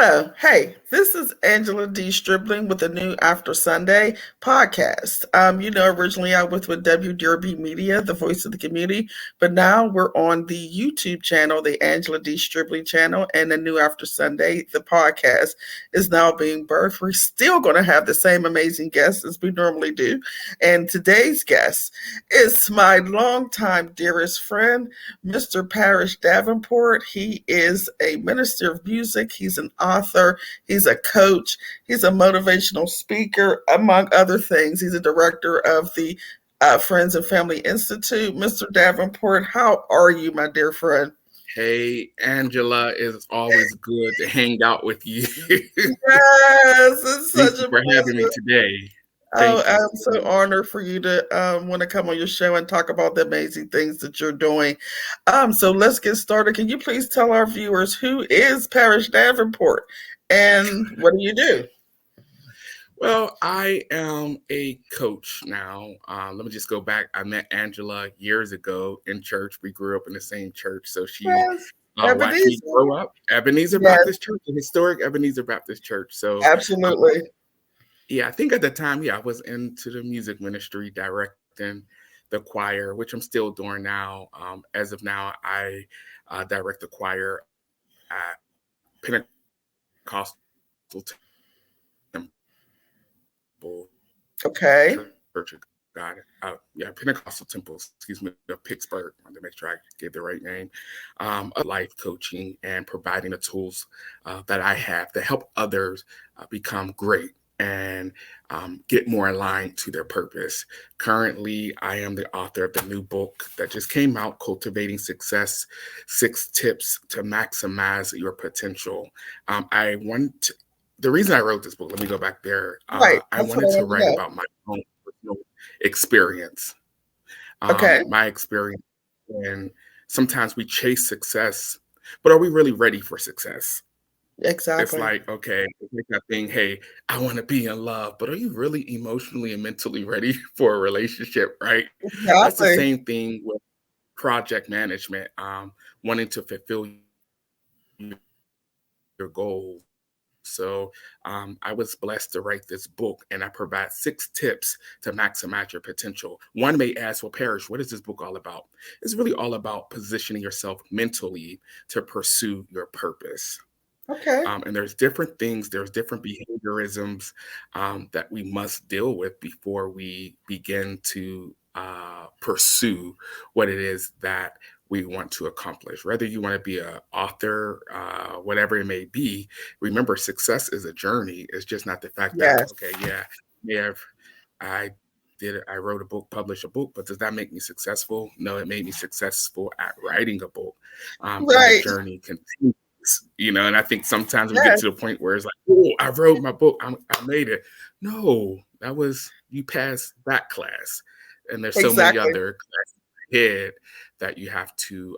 Hello. Hey, this is Angela D. Stribling with the new After Sunday podcast. Originally I was with WDRB Media, the voice of the community, but now we're on the YouTube channel, the Angela D. Stribling channel, and the new After Sunday, the podcast is now being birthed. We're still going to have the same amazing guests as we normally do. And today's guest is my longtime dearest friend, Mr. Parrish Davenport. He is a minister of music. He's an author. He's a coach. He's a motivational speaker, among other things. He's a director of the Friends and Family Institute. Mr. Davenport, how are you, my dear friend? Hey, Angela, it's always good to hang out with you. Yes, it's Thank such you a for having me pleasure. today. Oh, Thank you. I'm so honored for you to want to come on your show and talk about the amazing things that you're doing. So let's get started. Can you please tell our viewers who is Parrish Davenport and what do you do? Well, I am a coach now. Let me just go back. I met Angela years ago in church. We grew up in the same church. So she Yes, watched me Ebenezer. grow up. Ebenezer Yes, Baptist Church, the historic Ebenezer Baptist Church. So absolutely. yeah, I think at the time, I was into the music ministry, directing the choir, which I'm still doing now. As of now, I direct the choir at Pentecostal Temple Okay. Church of God. Pentecostal Temple, excuse me, of Pittsburgh. I want to make sure I gave the right name. Life coaching and providing the tools that I have to help others become great and get more aligned to their purpose. Currently, I am the author of the new book that just came out, Cultivating Success, 6 Tips to Maximize Your Potential. The reason I wrote this book, let me go back there. Right. I That's what I wanted to want to write know. about my own personal experience. Okay. My experience, and sometimes we chase success, but are we really ready for success? It's Exactly. like, okay, it's like that thing, hey, I want to be in love, but are you really emotionally and mentally ready for a relationship, right? That's the Exactly. same thing with project management, wanting to fulfill your goals. So I was blessed to write this book, and I provide 6 tips to maximize your potential. One may ask, well, Parrish, what is this book all about? It's really all about positioning yourself mentally to pursue your purpose. Okay. And there's different things, there's different behaviorisms that we must deal with before we begin to pursue what it is that we want to accomplish. Whether you want to be an author, whatever it may be, remember success is a journey. It's just not the fact that, Yes. okay, yeah, I I wrote a book, published a book, but does that make me successful? No, it made me successful at writing a book. And the Right. journey continues, and I think sometimes we get Yes. to the point where it's like, oh, I wrote my book, I made it. No, that was, you passed that class. And there's so many Exactly. other classes ahead that you have to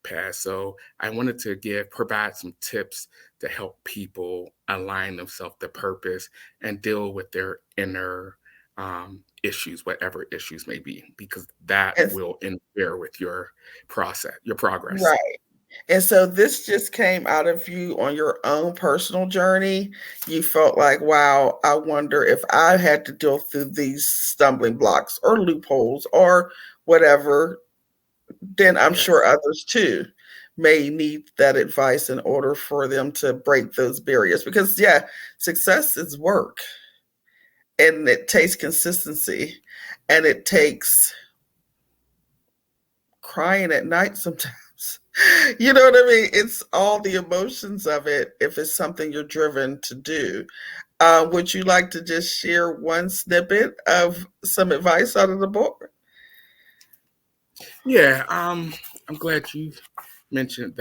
pass. So I wanted to provide some tips to help people align themselves to purpose and deal with their inner issues, whatever issues may be, because that And will interfere with your process, your progress. right. And so this just came out of you on your own personal journey. You felt like, wow, I wonder if I had to deal through these stumbling blocks or loopholes or whatever, then I'm sure Yes. others too may need that advice in order for them to break those barriers. Because, yeah, success is work and it takes consistency and it takes crying at night sometimes. You know what I mean? It's all the emotions of it if it's something you're driven to do. Would you like to just share one snippet of some advice out of the book? Yeah, I'm glad you mentioned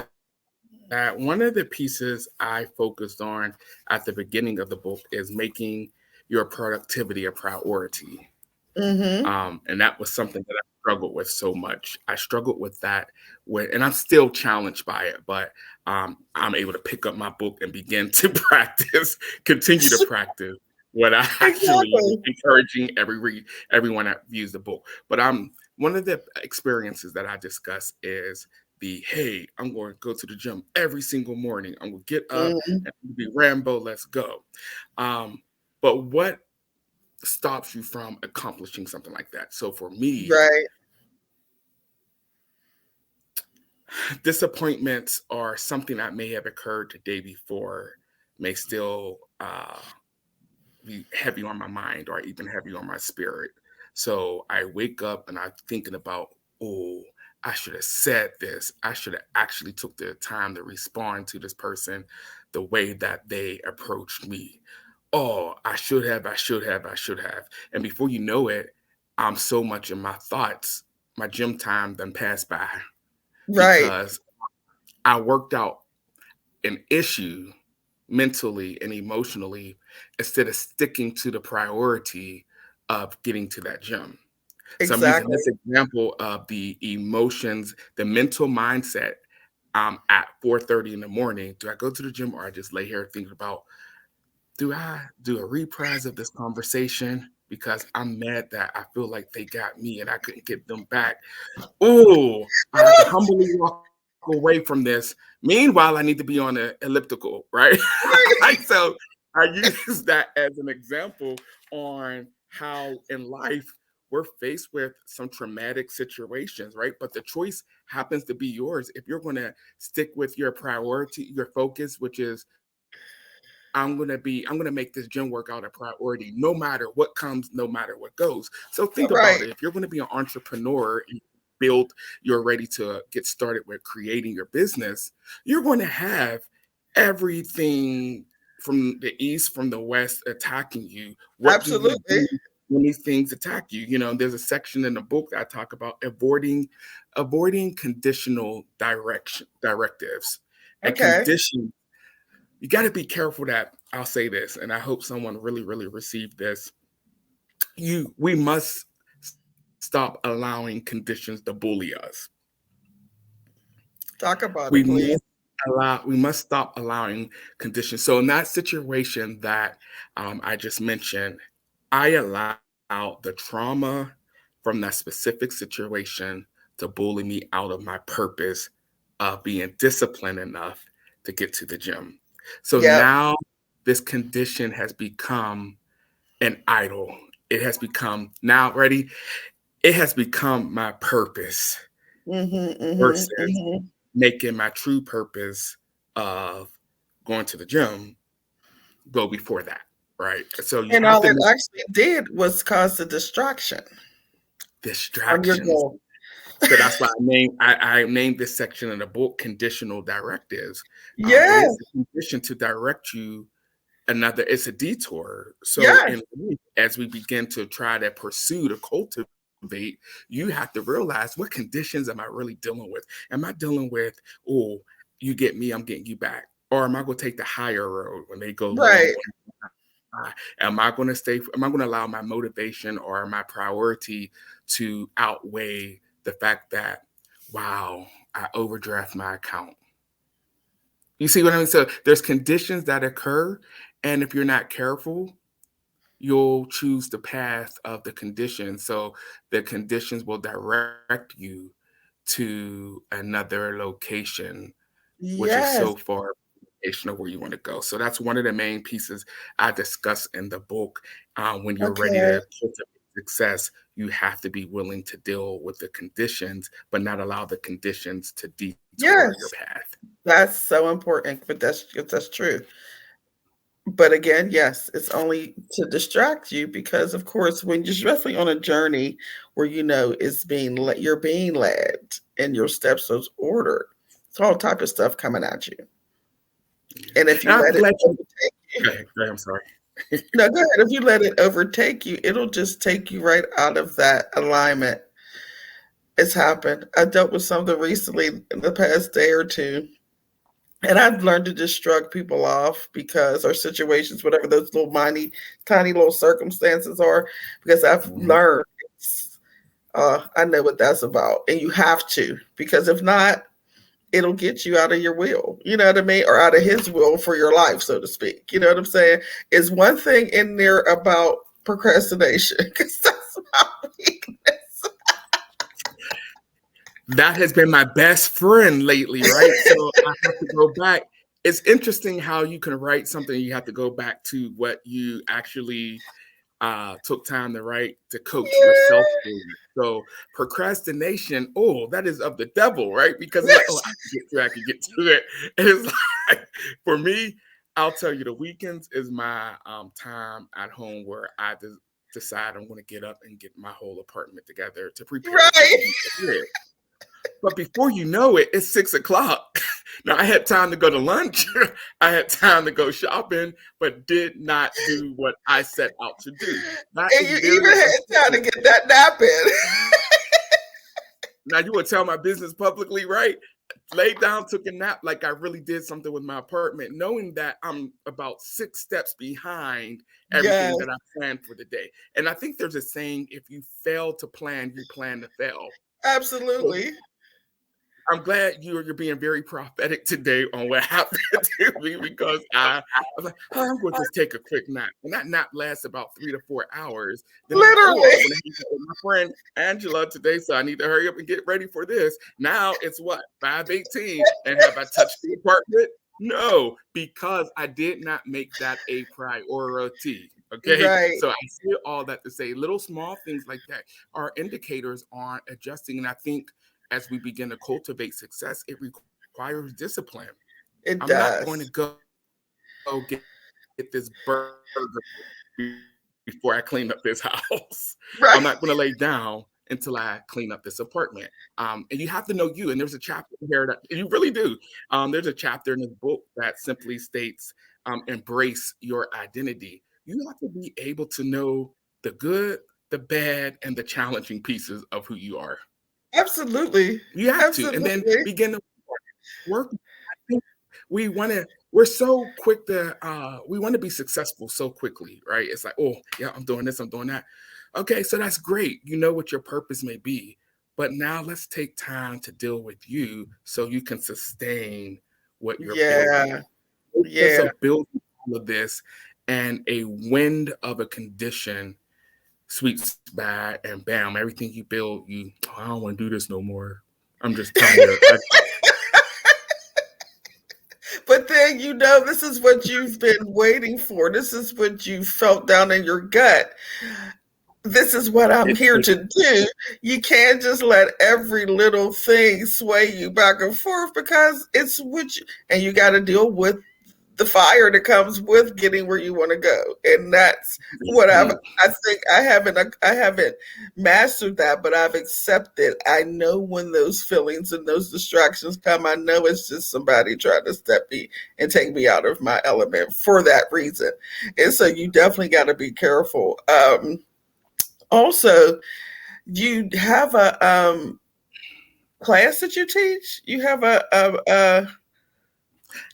that. One of the pieces I focused on at the beginning of the book is making your productivity a priority. Mm-hmm. And that was something that I struggled with so much. I struggled with that, and I'm still challenged by it, but I'm able to pick up my book and begin to continue to practice what I actually Exactly. encouraging everyone that views the book. But one of the experiences that I discuss is hey, I'm going to go to the gym every single morning. I'm going to get up Mhm. and be Rambo, let's go. But what stops you from accomplishing something like that? So for me, Right. disappointments are something that may have occurred the day before, may still be heavy on my mind or even heavy on my spirit. So I wake up and I'm thinking about, oh, I should have said this. I should have actually took the time to respond to this person the way that they approached me. Oh, I should have. And before you know it, I'm so much in my thoughts, my gym time then passed by Right. because I worked out an issue mentally and emotionally instead of sticking to the priority of getting to that gym. So I'm using Exactly. this example of the emotions, the mental mindset. At 4:30 in the morning. Do I go to the gym or I just lay here thinking about, do I do a reprise of this conversation because I'm mad that I feel like they got me and I couldn't get them back? Oh, I have to humbly walk away from this. Meanwhile, I need to be on an elliptical, right? Right. Like, so I use that as an example on how in life we're faced with some traumatic situations, right? But the choice happens to be yours. If you're going to stick with your priority, your focus, which is I'm gonna make this gym workout a priority no matter what comes, no matter what goes. So think about Right. it. If you're gonna be an entrepreneur and build, you're ready to get started with creating your business, you're going to have everything from the east, from the west attacking you. What do you Absolutely. do when these things attack you? You know, there's a section in the book that I talk about avoiding conditional directives. A Okay. condition, you got to be careful that I'll say this, and I hope someone really, really received this. We must stop allowing conditions to bully us. Talk about We it, please. must we must stop allowing conditions. So in that situation that I just mentioned, I allowed the trauma from that specific situation to bully me out of my purpose of being disciplined enough to get to the gym. So Yep. now this condition has become an idol. It has become, now ready, it has become my purpose Mhm. Mhm. versus Mhm. making my true purpose of going to the gym go before that, right? So you And have all to it make actually did was cause a distraction from your distractions. goal. So that's why I named this section in the book conditional directives. It is Yes. a condition to direct you another, it's a detour. So Yes. in life, as we begin to try to pursue to cultivate, you have to realize, what conditions am I really dealing with? Am I dealing with, oh, you get me, I'm getting you back? Or am I going to take the higher road when they go low? I'm Right. going high. Am I going to stay? Am I going to allow my motivation or my priority to outweigh the fact that, wow, I overdraft my account? You see what I mean? So there's conditions that occur, and if you're not careful, you'll choose the path of the condition. So the conditions will direct you to another location, which is Yes. so far from the location of where you want to go. So that's one of the main pieces I discuss in the book. When you're ready Okay. to cultivate success, you have to be willing to deal with the conditions, but not allow the conditions to detour your Yes. path. That's so important, but that's true. But again, yes, it's only to distract you because, of course, when you're especially on a journey where you know it's you're being led and your steps are ordered. It's all type of stuff coming at you. Yeah. And if And you I'm let it glad you, overtake you, go ahead, I'm sorry. no, go ahead. If you let it overtake you, it'll just take you right out of that alignment. It's happened. I dealt with something recently in the past day or two. And I've learned to just shrug people off because our situations, whatever those little tiny little circumstances are, because I've Mhm. learned I know what that's about. And you have to, because if not, it'll get you out of your will, you know what I mean? Or out of his will for your life, so to speak. You know what I'm saying? Is one thing in there about procrastination, because that's my weakness. That has been my best friend lately, right? So I have to go back. It's interesting how you can write something, you have to go back to what you actually took time to write to coach yourself Yeah. through it. So procrastination, oh, that is of the devil, right? Because it's like, oh, I can get to it. And it's like, for me, I'll tell you, the weekends is my time at home where I decide I'm going to get up and get my whole apartment together to prepare for Right. tomorrow. But before you know it, it's 6 o'clock. Now I had time to go to lunch. I had time to go shopping, but did not do what I set out to do. That And is you very even had time to important. get that nap in. Now you would tell my business publicly, right? Laid down, took a nap like I really did something with my apartment, knowing that I'm about 6 steps behind everything Yes, that I planned for the day. And I think there's a saying, if you fail to plan, you plan to fail. So absolutely. I'm glad you're being very prophetic today on what happened to me, because I was like, oh, I'm going to just take a quick nap. And that nap lasts about 3 to 4 hours. Then I'm like, oh, I'm Literally. going to hang out with my friend Angela today, so I need to hurry up and get ready for this. Now it's what, 5:18, and have I touched the apartment? No, because I did not make that a priority. Okay, Right. so I say all that to say little small things like that are indicators on adjusting. And I think as we begin to cultivate success, it requires discipline. It I'm not going to does. go get this burger before I clean up this house. I'm Right. not going to lay down until I clean up this apartment. And you have to know you. And there's a chapter here that you really do. There's a chapter in this book that simply states, embrace your identity. You have to be able to know the good, the bad, and the challenging pieces of who you are. Absolutely. You have to, and then Absolutely. begin to work. I think we're so quick to we want to be successful so quickly, right? It's like, oh yeah, I'm doing this, I'm doing that. Okay, so that's great. You know what your purpose may be, but now let's take time to deal with you so you can sustain what you're building. Yeah. It's Yeah. a building all of this, and a wind of a condition sweeps by, and bam, everything you build, oh, I don't want to do this no more. I'm just tired. But then this is what you've been waiting for. This is what you felt down in your gut. This is what I'm It here takes to do. You can't just let every little thing sway you back and forth, because it's what and you got to deal with the fire that comes with getting where you want to go. And that's what I think I haven't mastered that, but I've accepted. I know when those feelings and those distractions come, I know it's just somebody trying to step me and take me out of my element for that reason. And so you definitely got to be careful. Also, you have a class that you teach. You have a yeah,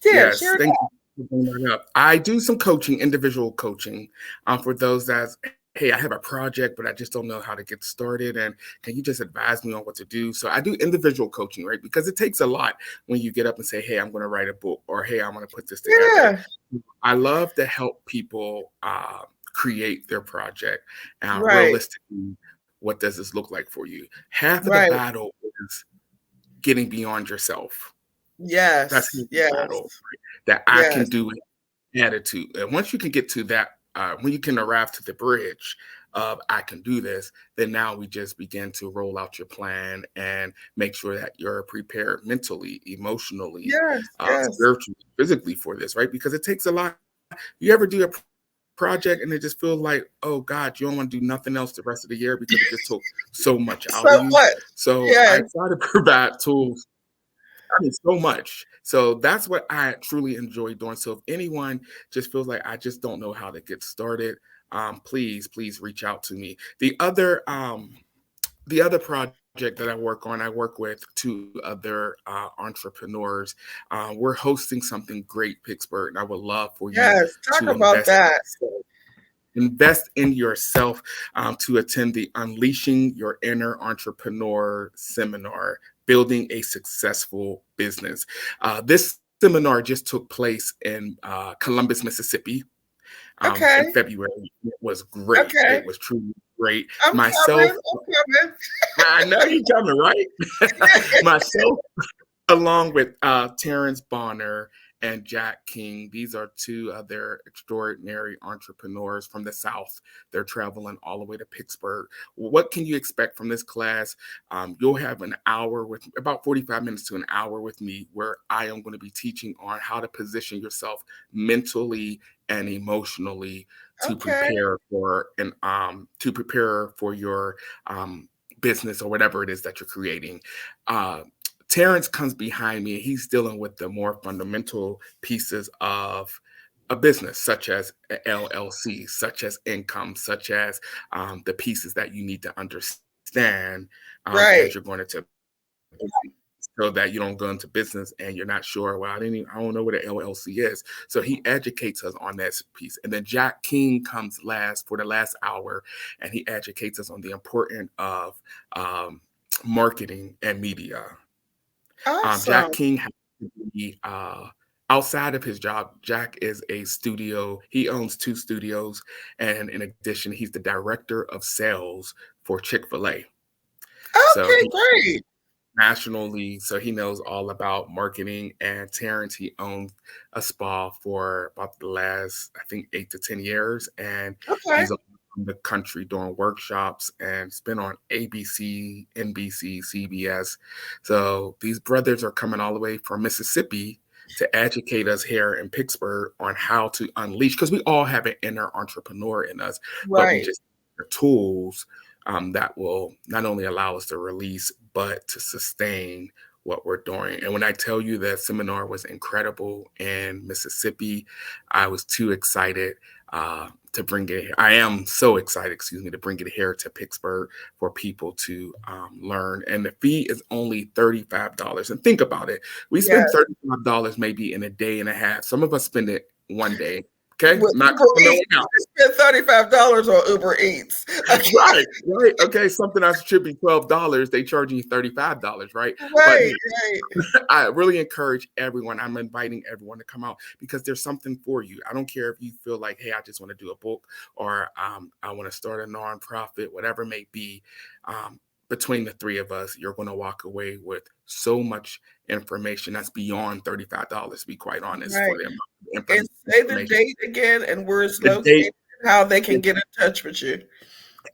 Yes, share thank that. you for bringing that up. I do some coaching, individual coaching, for those that, hey, I have a project, but I just don't know how to get started. And can you just advise me on what to do? So I do individual coaching, right? Because it takes a lot when you get up and say, hey, I'm going to write a book, or hey, I'm going to put this together. Yeah, I love to help people create their project. right, Realistically, what does this look like for you? Half of the right. battle is getting beyond yourself. That's Yes, the yes, battle, right? That I can yes. do it attitude. And once you can get to that, when you can arrive to the bridge of I can do this, then now we just begin to roll out your plan and make sure that you're prepared mentally, emotionally, Yes, yes. spiritually, physically for this, right? Because it takes a lot. You ever do a project and it just feels like, oh God, you don't want to do nothing else the rest of the year because it just took so much out of So you. much. So I Yes. try to provide tools, I mean, so much. So that's what I truly enjoy doing. So if anyone just feels like I just don't know how to get started, please reach out to me. The other project that I work with two other entrepreneurs. We're hosting something great, Pittsburgh, and I would love for you Yes. Talk to about invest in that. yourself. Invest in yourself to attend the Unleashing Your Inner Entrepreneur seminar, Building a Successful Business. This seminar just took place in Columbus, Mississippi in Okay. February. It was great. Okay. It was truly great. I'm Myself, coming. I'm coming. I know you're coming, right? Myself, along with Terrence Bonner and Jack King. These are two other extraordinary entrepreneurs from the South. They're traveling all the way to Pittsburgh. What can you expect from this class? You'll have an hour with about 45 minutes to an hour with me where I am going to be teaching on how to position yourself mentally and emotionally to Okay. prepare for your business or whatever it is that you're creating. Terrence comes behind me and he's dealing with the more fundamental pieces of a business, such as LLC, such as income, such as the pieces that you need to understand Right. as you're going into so that you don't go into business and you're not sure, well, I don't know what an LLC is. So he educates us on that piece. And then Jack King comes last for the last hour and he educates us on the importance of marketing and media. Jack Awesome. King has to be outside of his job. Jack is a studio. He owns 2 studios, and in addition, he's the director of sales for Chick-fil-A. So Okay, he great. nationally, so he knows all about marketing. And Terrence, he owned a spa for about the last, I think, 8 to 10 years, and Okay. he's on the country doing workshops and it's been on ABC, NBC, CBS. So these brothers are coming all the way from Mississippi to educate us here in Pittsburgh on how to unleash, because we all have an inner entrepreneur in us, but we Right. just need tools that will not only allow us to release, but to sustain what we're doing. And when I tell you that seminar was incredible in Mississippi, I was too excited to bring it here. I am so excited, to bring it here to Pittsburgh for people to learn. And the fee is only $35. And think about it. We spend Yes. $35 maybe in a day and a half. Some of us spend it one day. Okay, With not Uber calling no Eats, one out. you spend $35 on Uber Eats. Okay. Right, right. Okay, something else should be $12. They charging you $35, right? But Right, right. I really encourage everyone. I'm inviting everyone to come out because there's something for you. I don't care if you feel like, hey, I just want to do a book or I want to start a nonprofit, whatever it may be. Between the 3 of us, you're going to walk away with so much information that's beyond $35, to be quite honest, Right. for them. And say the date again and where it's The located, date how they can get in touch with you.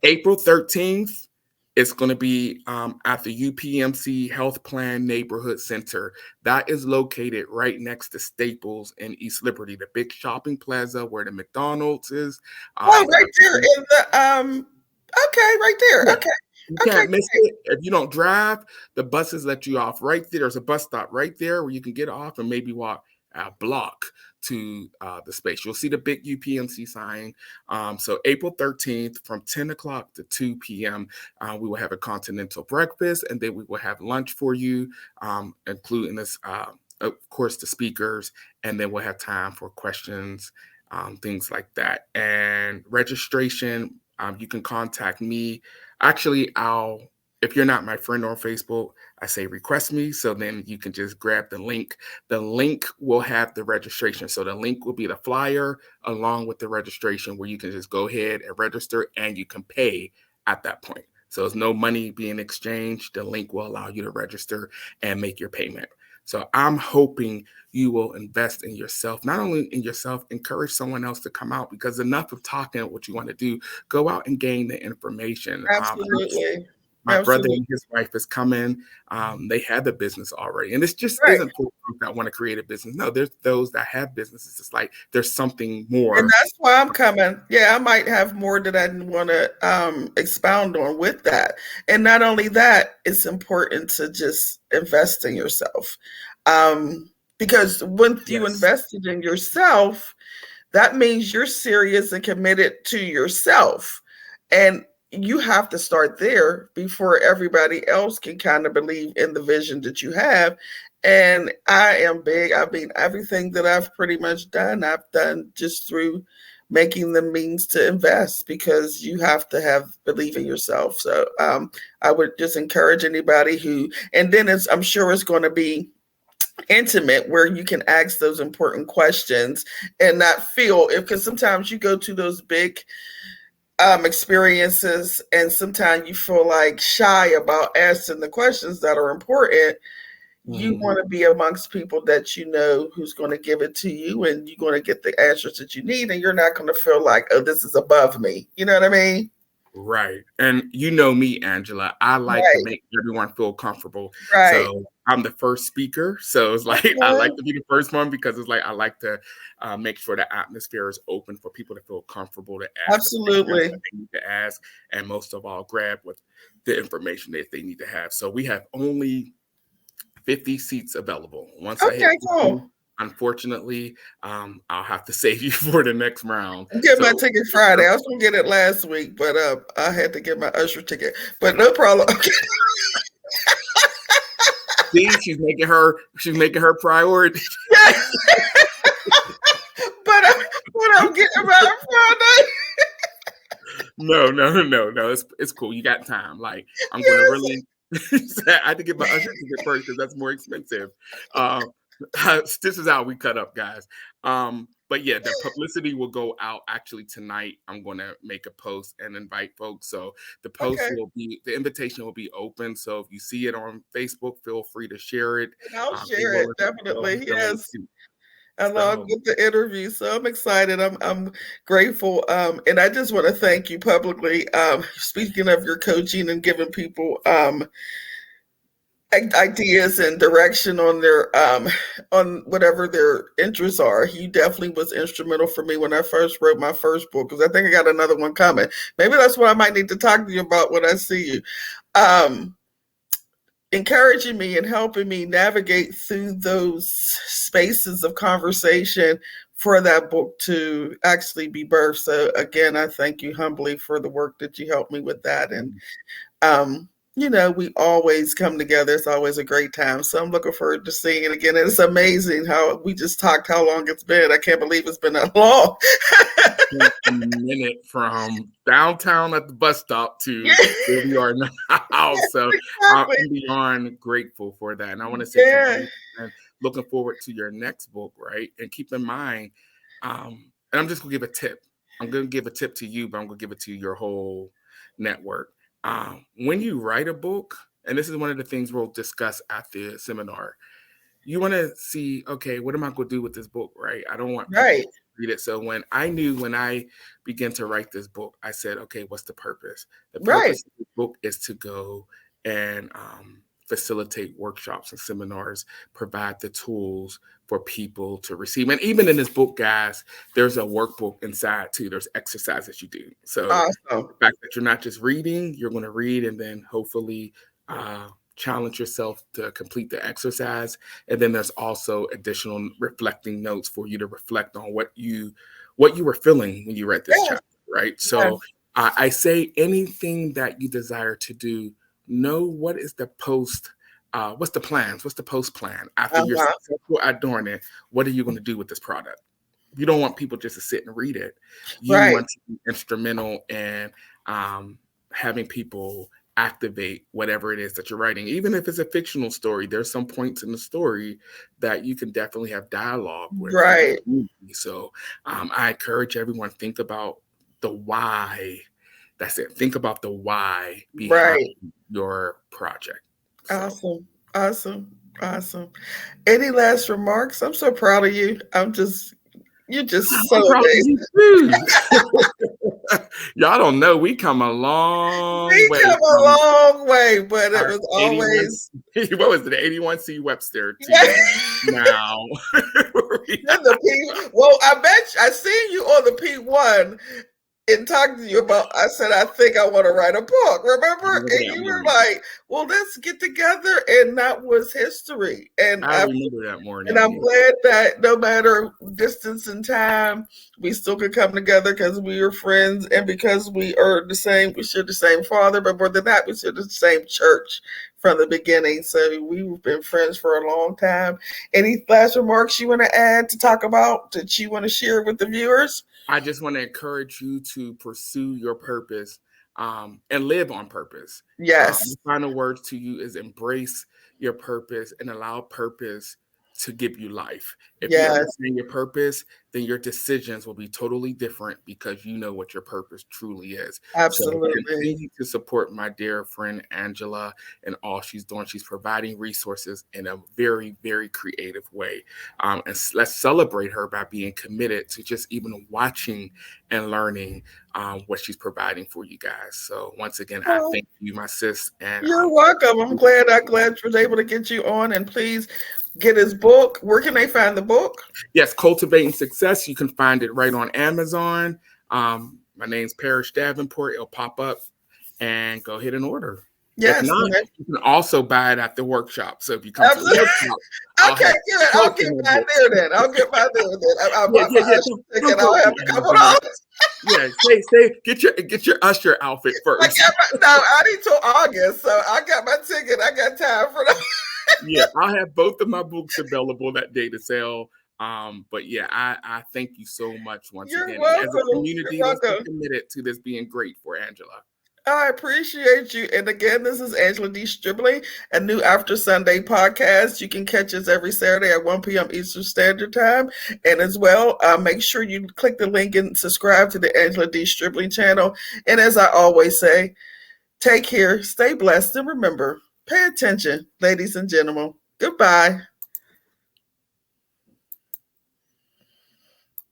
April 13th. It's going to be at the UPMC Health Plan Neighborhood Center. That is located right next to Staples in East Liberty, the big shopping plaza where the McDonald's is. Oh, right there in the okay, right there. Yeah, Okay. you Okay, can't miss great. it. If you don't drive, the buses let you off right there. There's a bus stop right there where you can get off and maybe walk a block to the space. You'll see the big UPMC sign. So April 13th from 10 o'clock to 2 p.m., we will have a continental breakfast, and then we will have lunch for you, including this, of course, the speakers, and then we'll have time for questions, things like that. And registration, you can contact me. Actually, if you're not my friend on Facebook, I say request me. So then you can just grab the link. The link will have the registration. So the link will be the flyer along with the registration where you can just go ahead and register and you can pay at that point. So there's no money being exchanged. The link will allow you to register and make your payment. So I'm hoping you will invest in yourself, not only in yourself, encourage someone else to come out, because enough of talking what you want to do, go out and gain the information. Absolutely. My brother Absolutely. and his wife is coming. They had the business already. And this just Right. isn't for folks that want to create a business. No, there's those that have businesses. It's like there's something And more. that's why I'm coming. Yeah, I might have more that I want to expound on with that. And not only that, it's important to just invest in yourself. Because once you Yes. invested in yourself, that means you're serious and committed to yourself. And you have to start there before everybody else can kind of believe in the vision that you have. And I am big. I mean, everything that I've pretty much done, I've done just through making the means to invest, because you have to have believe in yourself. So I would just encourage anybody who, and then I'm sure it's going to be intimate where you can ask those important questions and not feel, because sometimes you go to those big experiences, and sometimes you feel like shy about asking the questions that are important, you Mhm. want to be amongst people that you know who's going to give it to you, and you're going to get the answers that you need, and you're not going to feel like, oh, this is above me. You know what I mean? Right. And you know me, Angela, I like to Right, make everyone feel comfortable. right. So I'm the first speaker. So it's like, I Okay. like to be the first one because it's like, I like to make sure the atmosphere is open for people to feel comfortable to ask the questions Absolutely. that they need to ask. And most of all, grab with the information that they need to have. So we have only 50 seats available. Once I hit Okay, 50, cool. unfortunately, I'll have to save you for the next round. I get my So ticket Friday. I was gonna get it last week, but I had to get my usher ticket. But no problem. Okay. see, she's making her priority. Yeah, but I'm getting my Friday. No. It's cool. You got time. Like I'm gonna Yes. really. I had to get my usher ticket first because that's more expensive. Um, this is how we cut up, guys. But yeah, the publicity will go out actually tonight. I'm gonna make a post and invite folks. So Okay. the invitation will be open. So if you see it on Facebook, feel free to share it. And I'll It share it will definitely. hit the link Yes. too. Along So with the interview. So I'm excited. I'm grateful. And I just want to thank you publicly. Speaking of your coaching and giving people ideas and direction on their on whatever their interests are. He definitely was instrumental for me when I first wrote my first book, because I think I got another one coming. Maybe that's what I might need to talk to you about when I see you. Um, Encouraging me and helping me navigate through those spaces of conversation for that book to actually be birthed. So again, I thank you humbly for the work that you helped me with that. And we always come together. It's always a great time. So I'm looking forward to seeing it again. And it's amazing how we just talked how long it's been. I can't believe it's been that long. a minute from downtown at the bus stop to where we are now. So I'm Exactly. beyond grateful for that. And I want to say Yeah. congratulations and looking forward to your next book, right? And keep in mind, and I'm just gonna give a tip. I'm gonna give a tip to you, but I'm gonna give it to your whole network. When you write a book, and this is one of the things we'll discuss at the seminar, you want to see, okay, what am I going to do with this book, right? I don't want people Right. to read it. So when I began to write this book, I said, okay, what's the purpose? The Right. purpose of the book is to go and facilitate workshops and seminars, provide the tools for people to receive. And even in this book, guys, there's a workbook inside too. There's exercises you do. So Awesome. the fact that you're not just reading, you're going to read and then hopefully challenge yourself to complete the exercise. And then there's also additional reflecting notes for you to reflect on what you were feeling when you read this Yes. chapter, right? Yes. So I say anything that you desire to do, know what is the post. What's the plans? What's the post plan after you're Uh-huh. successful at doing it? What are you going to do with this product? You don't want people just to sit and read it. You Right. want to be instrumental in having people activate whatever it is that you're writing. Even if it's a fictional story, there's some points in the story that you can definitely have dialogue with the Right. community. So I encourage everyone, think about the why. That's it. Think about the why behind Right. your project. So Awesome. Awesome. Awesome. Any last remarks? I'm so proud of you. You're just so I'm proud of amazing. you too. Y'all don't know we come a long We way come a from long way, but it our was 81. always What was it? 81C Webster yeah. to now. You're the P. Well, I bet I seen you on the P1 and talked to you about. I said I think I want to write a book. I Remember? remember And that you were morning. like, "Well, let's get together," and that was history. I remember that And I'm morning. glad that no matter distance and time, we still could come together because we are friends and because we are the same. We share the same father, but more than that, we share the same church from the beginning. So we've been friends for a long time. Any last remarks you want to add to talk about that you want to share with the viewers? I just want to encourage you to pursue your purpose and live on purpose. Yes. My final words to you is embrace your purpose and allow purpose to give you life. If you Yes, understand your purpose, then your decisions will be totally different because you know what your purpose truly is. So absolutely. continue to support my dear friend Angela and all she's doing. She's providing resources in a very, very creative way. And let's celebrate her by being committed to just even watching and learning what she's providing for you guys. So once again, I Well, thank you, my sis. And you're welcome. I'm glad I was able to get you on, and please get his book. Where can they find the book? yes, Cultivating Success. You can find it right on Amazon. My name's Parrish Davenport. It'll pop up and go ahead and order. If Yes, not, you can also buy it at the workshop. So if you come to the absolutely. workshop, I'll Okay, have good. I'll get portion of mine it. there then. I'll get mine there then. I'll Yeah, buy yeah, my yeah. usher Don't ticket. go I'll have through a couple Amazon. dollars. Yeah, get your usher outfit I first. got my, no, I need till August, so I got my ticket. I got time for that. Yeah, I'll have both of my books available that day to sell. But yeah, I thank you so much once You're again. And as a welcome. You're community, let's be welcome. committed to this being great for Angela. I appreciate you. And again, this is Angela D. Stribling, a new After Sunday podcast. You can catch us every Saturday at 1 p.m. Eastern Standard Time. And as well, make sure you click the link and subscribe to the Angela D. Stribling channel. And as I always say, take care, stay blessed, and remember, pay attention, ladies and gentlemen. Goodbye.